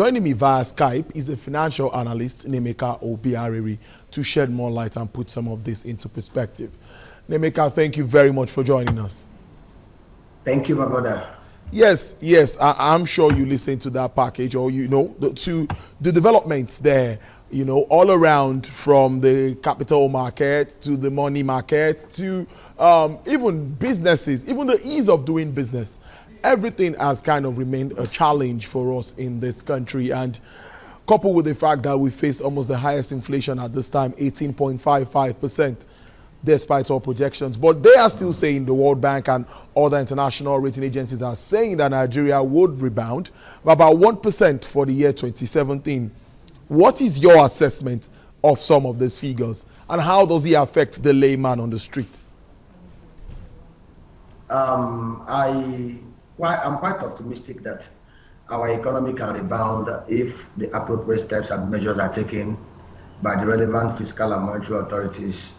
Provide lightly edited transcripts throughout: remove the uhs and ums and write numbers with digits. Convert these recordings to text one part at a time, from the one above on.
joining me via Skype is a financial analyst, Emeka Obiaraeri, to shed more light and put some of this into perspective. Emeka, thank you very much for joining us. Thank you, my brother. Yes, I'm sure you listened to that package, or to the developments there, all around, from the capital market to the money market to even businesses, even the ease of doing business. Everything has kind of remained a challenge for us in this country, and coupled with the fact that we face almost the highest inflation at this time, 18.55%. Despite all projections. But they are still saying, the World Bank and other international rating agencies are saying that Nigeria would rebound by about 1% for the year 2017. What is your assessment of some of these figures, and how does it affect the layman on the street? I'm quite optimistic that our economy can rebound if the appropriate steps and measures are taken by the relevant fiscal and monetary authorities,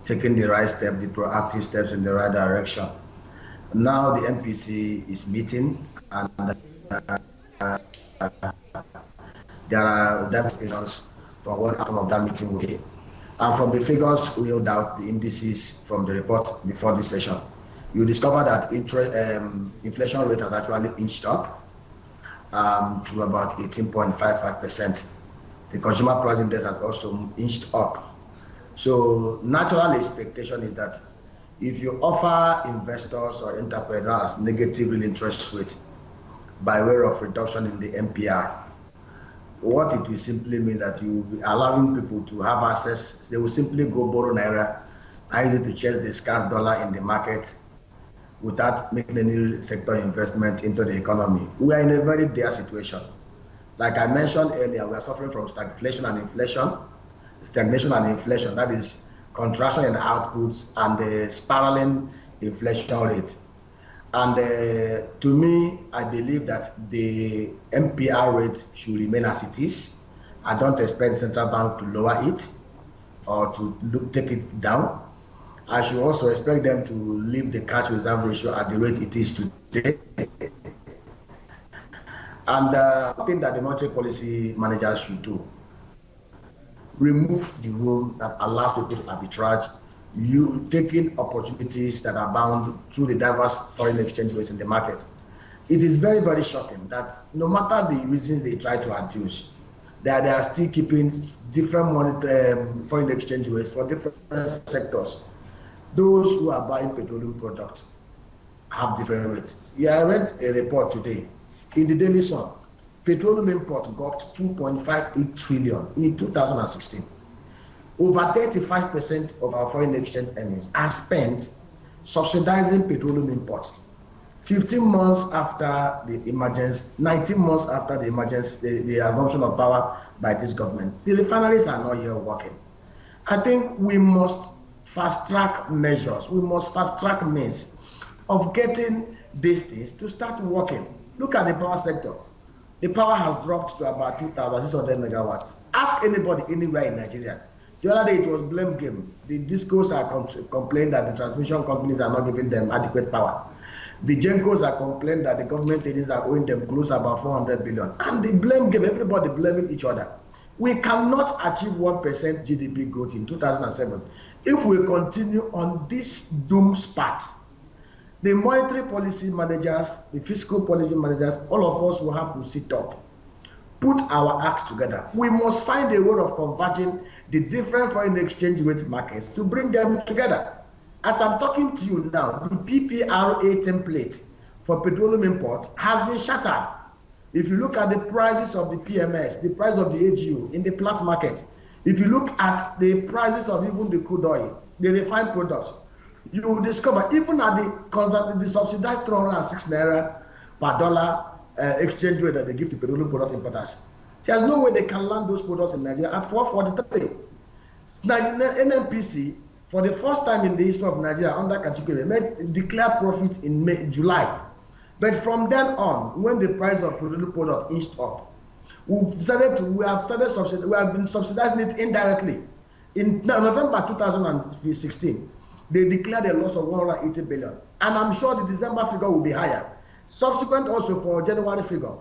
taking the right step, the proactive steps in the right direction. Now the MPC is meeting, and there are demonstrations from what outcome of that meeting will be. And from the figures wheeled out, the indices from the report before this session, you discover that inflation rate has actually inched up to about 18.55%. The consumer price index has also inched up. So natural expectation is that if you offer investors or entrepreneurs negative real interest rate by way of reduction in the MPR, what it will simply mean that you will be allowing people to have access. They will simply go borrow naira and use it to chase the scarce dollar in the market without making any sector investment into the economy. We are in a very dire situation. Like I mentioned earlier, we are suffering from stagnation and inflation. That is contraction in outputs and the spiraling inflation rate. And to me, I believe that the MPR rate should remain as it is. I don't expect the central bank to lower it or to take it down. I should also expect them to leave the cash reserve ratio at the rate it is today. And I think that the monetary policy managers should do. Remove the rule that allows people to arbitrage, you taking opportunities that are bound through the diverse foreign exchange rates in the market. It is very, very shocking that no matter the reasons they try to adduce, that they are still keeping different foreign exchange rates for different sectors. Those who are buying petroleum products have different rates. Yeah, I read a report today in the Daily Sun. Petroleum import got 2.58 trillion in 2016. Over 35% of our foreign exchange earnings are spent subsidizing petroleum imports. 15 months after the emergence, 19 months after the emergence, the assumption of power by this government, the refineries are not yet working. I think we must fast-track measures. We must fast-track means of getting these things to start working. Look at the power sector. The power has dropped to about 2,600 megawatts. Ask anybody anywhere in Nigeria. The other day it was blame game. The discos are complaining that the transmission companies are not giving them adequate power. The Gencos are complaining that the government entities are owing them close to about 400 billion. And the blame game, everybody blaming each other. We cannot achieve 1% GDP growth in 2007 if we continue on this doom path. The monetary policy managers, the fiscal policy managers, all of us will have to sit up, put our acts together. We must find a way of converging the different foreign exchange rate markets to bring them together. As I'm talking to you now, the PPRA template for petroleum import has been shattered. If you look at the prices of the PMS, the price of the AGU in the plat market, if you look at the prices of even the crude oil, the refined products, you will discover even at the subsidized 306 naira per dollar exchange rate that they give to petroleum product importers, there's no way they can land those products in Nigeria at 443. NNPC, for the first time in the history of Nigeria under category, declared profit in July. But from then on, when the price of petroleum product inched up, we have been subsidizing it indirectly. In November 2016, they declared a loss of 180 billion. And I'm sure the December figure will be higher. Subsequent also for January figure,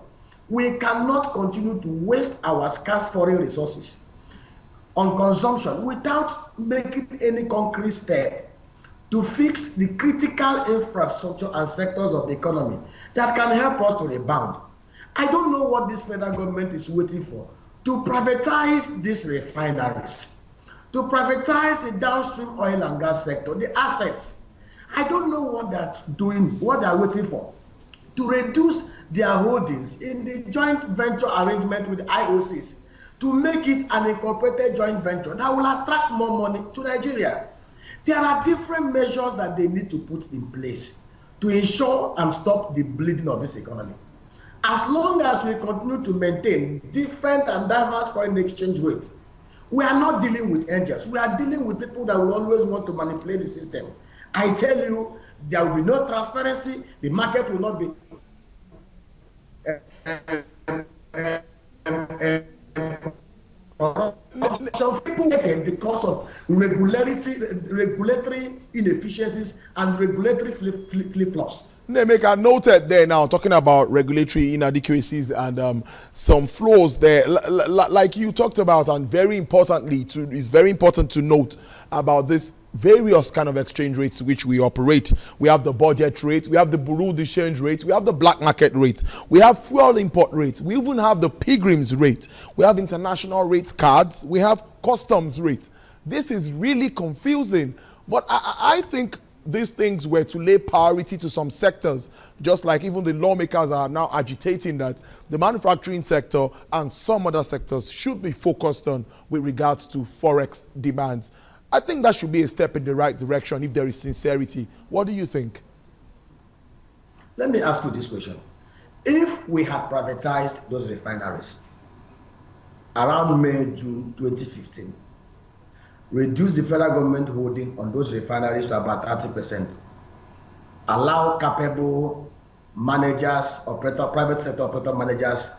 We cannot continue to waste our scarce foreign resources on consumption without making any concrete step to fix the critical infrastructure and sectors of the economy that can help us to rebound. I don't know what this federal government is waiting for to privatize these refineries, to privatize the downstream oil and gas sector, the assets. I don't know what they're doing, what they're waiting for to reduce their holdings in the joint venture arrangement with IOCs, to make it an incorporated joint venture that will attract more money to Nigeria. There are different measures that they need to put in place to ensure and stop the bleeding of this economy. As long as we continue to maintain different and diverse foreign exchange rates, we are not dealing with angels. We are dealing with people that will always want to manipulate the system. I tell you, there will be no transparency. The market will not be some people waited because of regulatory inefficiencies and regulatory flip-flops. Emeka, noted there now, talking about regulatory inadequacies and some flaws there, like you talked about, and very importantly, it's very important to note about this various kind of exchange rates which we operate. We have the budget rate, we have the bureau de change rate, we have the black market rate, we have fuel import rates, we even have the pilgrims rate, we have international rates cards, we have customs rates. This is really confusing, but I think these things were to lay priority to some sectors, just like even the lawmakers are now agitating that the manufacturing sector and some other sectors should be focused on with regards to forex demands. I think that should be a step in the right direction if there is sincerity. What do you think? Let me ask you this question. If we had privatized those refineries around May, June 2015, reduce the federal government holding on those refineries to about 30%, allow capable managers, private sector operator managers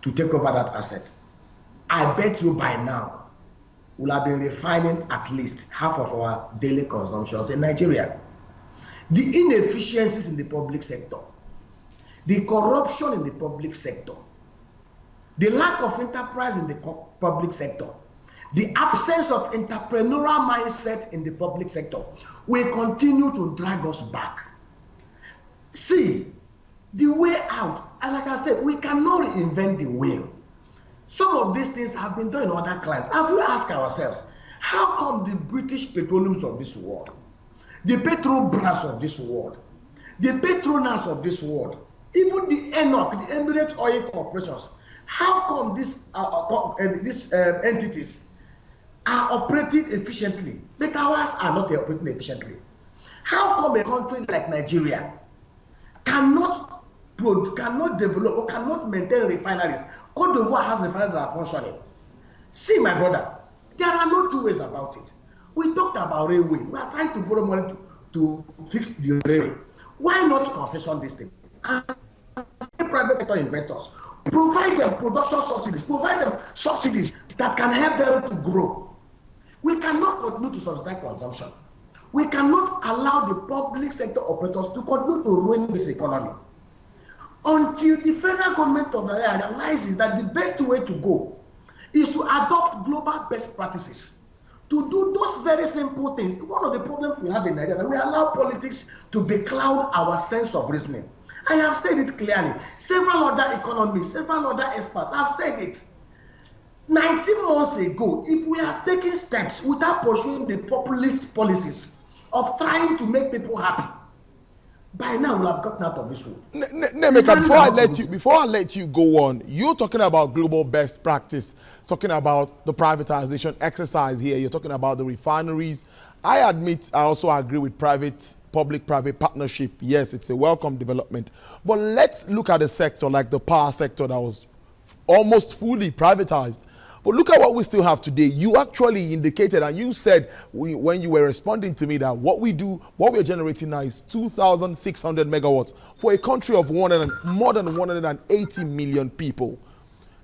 to take over that asset, I bet you by now we'll have been refining at least half of our daily consumptions in Nigeria. The inefficiencies in the public sector, the corruption in the public sector, the lack of enterprise in the public sector, the absence of entrepreneurial mindset in the public sector will continue to drag us back. See, the way out, and like I said, we cannot reinvent the wheel. Some of these things have been done in other climes. Have we asked ourselves, how come the British Petroleums of this world, the Petrobras of this world, the Petronas of this world, even the ENOC, the Emirates Oil Corporations, how come these entities are operating efficiently, but ours are not operating efficiently? How come a country like Nigeria cannot develop or cannot maintain refineries? Cote d'Ivoire has refineries that are functioning. See, my brother, there are no two ways about it. We talked about railway. We are trying to borrow money to fix the railway. Why not concession this thing? And private sector investors, provide them production subsidies, provide them subsidies that can help them to grow. We cannot continue to subsidize consumption. We cannot allow the public sector operators to continue to ruin this economy until the federal government of Nigeria realizes that the best way to go is to adopt global best practices, to do those very simple things. One of the problems we have in Nigeria is that we allow politics to becloud our sense of reasoning. I have said it clearly. Several other economists, several other experts have said it. 19 months ago, if we have taken steps without pursuing the populist policies of trying to make people happy, by now we'll have gotten out of this world. Emeka, before I let you go on, you're talking about global best practice, talking about the privatization exercise here. You're talking about the refineries. I admit, I also agree with public-private partnership. Yes, it's a welcome development. But let's look at a sector like the power sector that was almost fully privatized. But look at what we still have today. You actually indicated, and you said when you were responding to me, that what we're generating now is 2,600 megawatts for a country of more than 180 million people.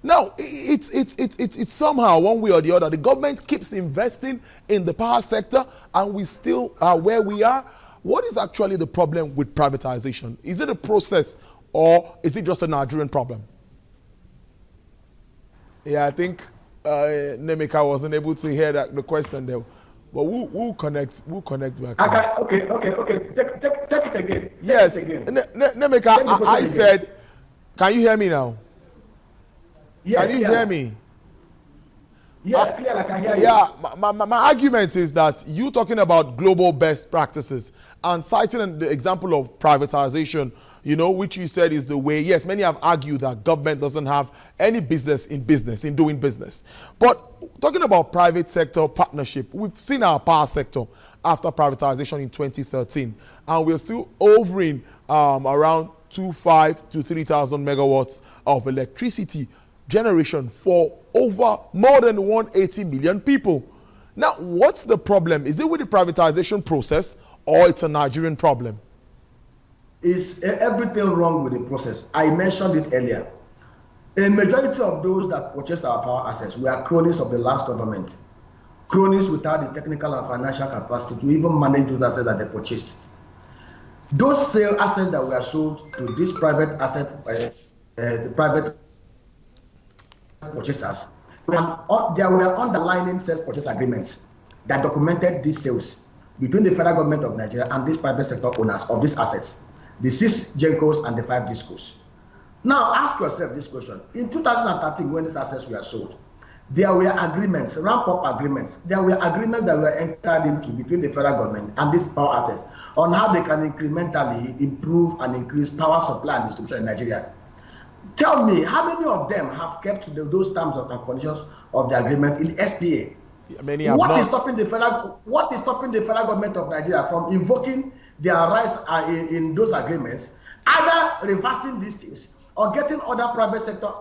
Now, it's somehow, one way or the other, the government keeps investing in the power sector, and we still are where we are. What is actually the problem with privatization? Is it a process, or is it just a Nigerian problem? Yeah, I think Nemeka wasn't able to hear the question there. But we'll connect back to him. Okay. Check it again. Yes, Check it again. Nemeka, Check the I question said, can you hear me now? Yeah, Can you hear me? Yeah, clear, I can hear you. Yeah, my argument is that you talking about global best practices and citing the example of privatization, you know, which you said is the way. Yes, many have argued that government doesn't have any business in doing business. But talking about private sector partnership, we've seen our power sector after privatization in 2013, and we're still hovering around 2,500 to 3,000 megawatts of electricity generation for over more than 180 million people. Now, what's the problem? Is it with the privatization process or it's a Nigerian problem? Is everything wrong with the process? I mentioned it earlier. A majority of those that purchase our power assets were cronies of the last government. Cronies without the technical and financial capacity to even manage those assets that they purchased. Those sale assets that were sold to this private asset, the private purchasers, there were underlying sales purchase agreements that documented these sales between the federal government of Nigeria and these private sector owners of these assets, the 6 GENCOs and the 5 DISCOs. Now ask yourself this question. In 2013, when these assets were sold, there were agreements, ramp-up agreements. There were agreements that were entered into between the federal government and these power assets on how they can incrementally improve and increase power supply and distribution in Nigeria. Tell me, how many of them have kept those terms and conditions of the agreement in SPA? Yeah, many have what not. Is stopping the federal government of Nigeria from invoking their rights in those agreements, either reversing these things or getting other private sector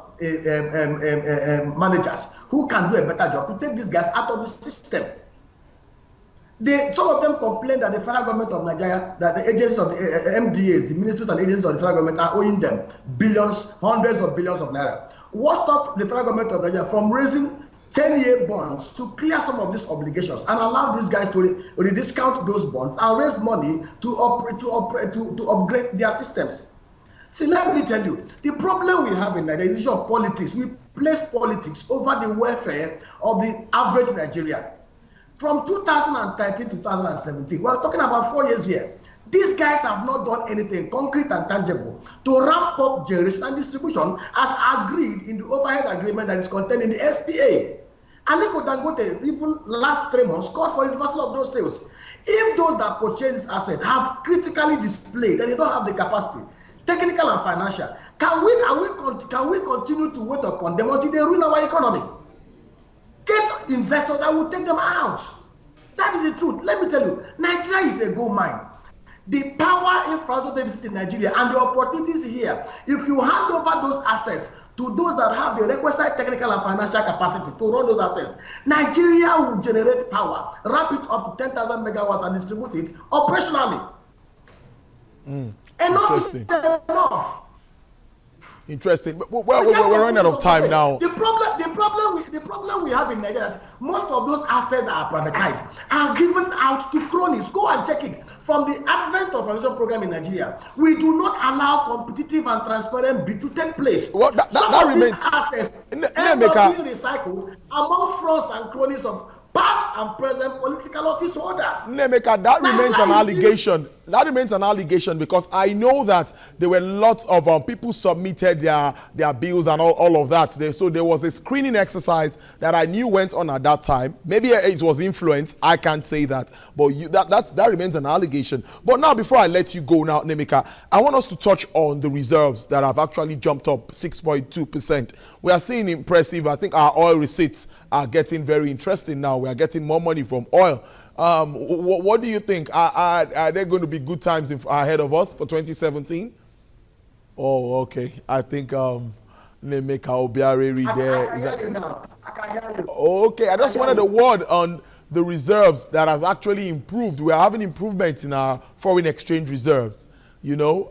managers who can do a better job to take these guys out of the system? Some of them complain that the federal government of Nigeria, that the agencies of the MDAs, the ministries and agencies of the federal government are owing them billions, hundreds of billions of naira. What stopped the federal government of Nigeria from raising 10-year bonds to clear some of these obligations and allow these guys to rediscount those bonds and raise money to upgrade their systems? See, let me tell you, the problem we have in Nigeria is the issue of politics. We place politics over the welfare of the average Nigerian. From 2013 to 2017, we're talking about 4 years here. These guys have not done anything concrete and tangible to ramp up generation and distribution as agreed in the overhead agreement that is contained in the SPA. Aliko Dangote, even last 3 months, called for reversal of those sales. If those that purchase this asset have critically displayed and they don't have the capacity, technical and financial, can we continue to wait upon them until they ruin our economy? Get investors that will take them out. That is the truth. Let me tell you, Nigeria is a gold mine. The power infrastructure deficit in Nigeria and the opportunities here, if you hand over those assets to those that have the requisite technical and financial capacity to run those assets, Nigeria will generate power, ramp it up to 10,000 megawatts and distribute it operationally. Enough is enough. Interesting. But we're running out of time now. The problem we have in Nigeria is most of those assets that are privatized are given out to cronies. Go and check it. From the advent of privatization program in Nigeria, we do not allow competitive and transparent bid to take place. Well, that remains. These assets end up being recycled among fronts and cronies of past and present political office holders. Nemeka, that remains an allegation. That remains an allegation because I know that there were lots of people submitted their bills and all of that. So there was a screening exercise that I knew went on at that time. Maybe it was influence. I can't say that. But that remains an allegation. But now, before I let you go now, Nemeka, I want us to touch on the reserves that have actually jumped up 6.2%. We are seeing impressive. I think our oil receipts are getting very interesting now. We are getting more money from oil. What do you think? Are there going to be good times ahead of us for 2017? Oh, okay. I think Emeka Obiaraeri there. I can hear you now. I can hear you. Okay, I just wanted a word on the reserves that has actually improved. We are having improvements in our foreign exchange reserves. You know,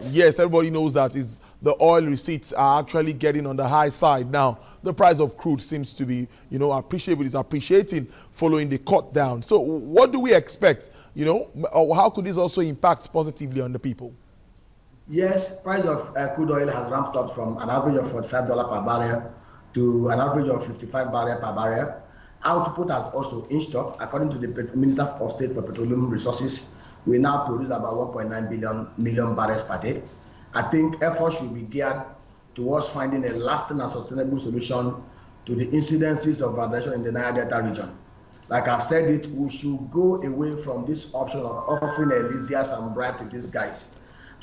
yes, everybody knows that is the oil receipts are actually getting on the high side now. The price of crude seems to be, you know, appreciating following the cut down. So what do we expect? You know, how could this also impact positively on the people? Yes, price of crude oil has ramped up from an average of $45 per barrel to an average of 55 barrel per barrel. Output has also inched up. According to the Minister of State for Petroleum Resources, we now produce about 1.9 million barrels per day. I think efforts should be geared towards finding a lasting and sustainable solution to the incidences of vandalization in the Niger Delta region. Like I've said it, we should go away from this option of offering Elysias and bribe to these guys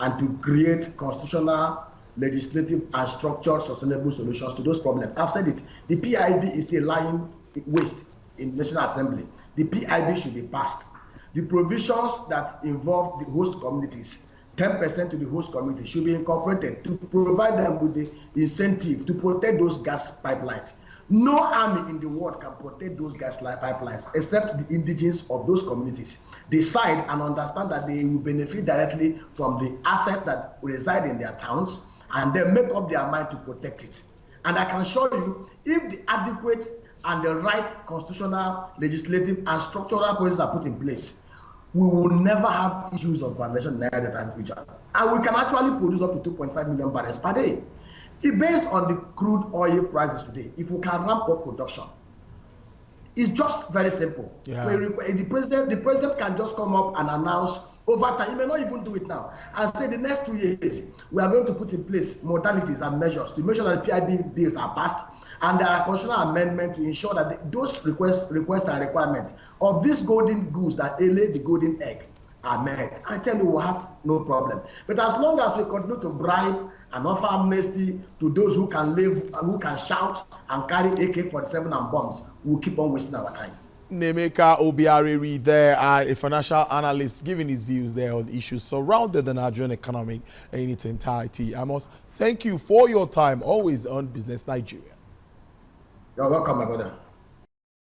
and to create constitutional, legislative, and structured sustainable solutions to those problems. I've said it. The PIB is still lying waste in the National Assembly. The PIB should be passed. The provisions that involve the host communities, 10% to the host community, should be incorporated to provide them with the incentive to protect those gas pipelines. No army in the world can protect those gas pipelines except the indigenous of those communities decide and understand that they will benefit directly from the assets that reside in their towns, and then make up their mind to protect it. And I can assure you, if the adequate and the right constitutional, legislative, and structural policies are put in place, we will never have issues of vandalization in the Niger Delta region. And we can actually produce up to 2.5 million barrels per day. Based on the crude oil prices today, if we can ramp up production, it's just very simple. Yeah. The president can just come up and announce over time. He may not even do it now, and say the next 2 years we are going to put in place modalities and measures to make sure that the PIB bills are passed, and there are constitutional amendments to ensure that those requests and requirements of these golden goose that lay the golden egg are met. I tell you, we'll have no problem. But as long as we continue to bribe and offer amnesty to those who can live, who can shout and carry AK-47 and bombs, we'll keep on wasting our time. Emeka Obiaraeri there, a financial analyst, giving his views there on issues surrounding the Nigerian economy in its entirety. I must thank you for your time, always on Business Nigeria. You're welcome, my brother.